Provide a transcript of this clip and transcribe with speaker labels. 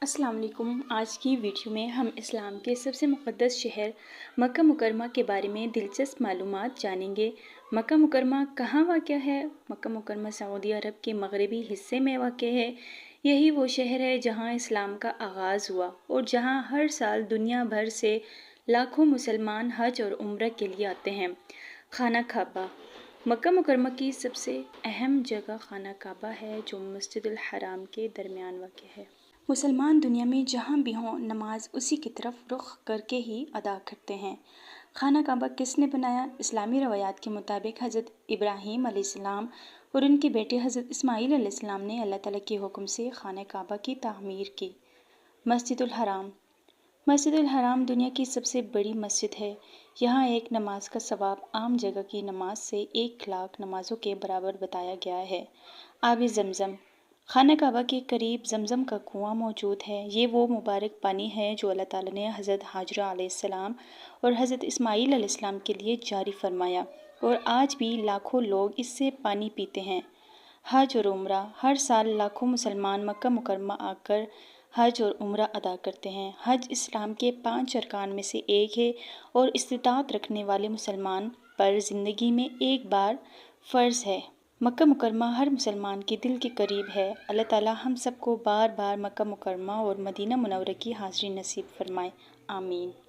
Speaker 1: السلام علیکم۔ آج کی ویڈیو میں ہم اسلام کے سب سے مقدس شہر مکہ مکرمہ کے بارے میں دلچسپ معلومات جانیں گے۔ مکہ مکرمہ کہاں واقع ہے؟ مکہ مکرمہ سعودی عرب کے مغربی حصے میں واقع ہے۔ یہی وہ شہر ہے جہاں اسلام کا آغاز ہوا اور جہاں ہر سال دنیا بھر سے لاکھوں مسلمان حج اور عمرہ کے لیے آتے ہیں۔ خانہ کعبہ۔ مکہ مکرمہ کی سب سے اہم جگہ خانہ کعبہ ہے جو مسجد الحرام کے درمیان واقع ہے۔ مسلمان دنیا میں جہاں بھی ہوں نماز اسی کی طرف رخ کر کے ہی ادا کرتے ہیں۔ خانہ کعبہ کس نے بنایا؟ اسلامی روایات کے مطابق حضرت ابراہیم علیہ السلام اور ان کے بیٹے حضرت اسماعیل علیہ السلام نے اللہ تعالیٰ کے حکم سے خانہ کعبہ کی تعمیر کی۔ مسجد الحرام۔ مسجد الحرام دنیا کی سب سے بڑی مسجد ہے۔ یہاں ایک نماز کا ثواب عام جگہ کی نماز سے 1,00,000 نمازوں کے برابر بتایا گیا ہے۔ آب زمزم۔ خانہ کعبہ کے قریب زمزم کا کنواں موجود ہے۔ یہ وہ مبارک پانی ہے جو اللہ تعالیٰ نے حضرت ہاجرہ علیہ السلام اور حضرت اسماعیل علیہ السلام کے لیے جاری فرمایا اور آج بھی لاکھوں لوگ اس سے پانی پیتے ہیں۔ حج اور عمرہ۔ ہر سال لاکھوں مسلمان مکہ مکرمہ آ کر حج اور عمرہ ادا کرتے ہیں۔ حج اسلام کے 5 ارکان میں سے ایک ہے اور استطاعت رکھنے والے مسلمان پر زندگی میں ایک بار فرض ہے۔ مکہ مکرمہ ہر مسلمان کے دل کے قریب ہے۔ اللہ تعالیٰ ہم سب کو بار بار مکہ مکرمہ اور مدینہ منورہ کی حاضری نصیب فرمائے۔ آمین۔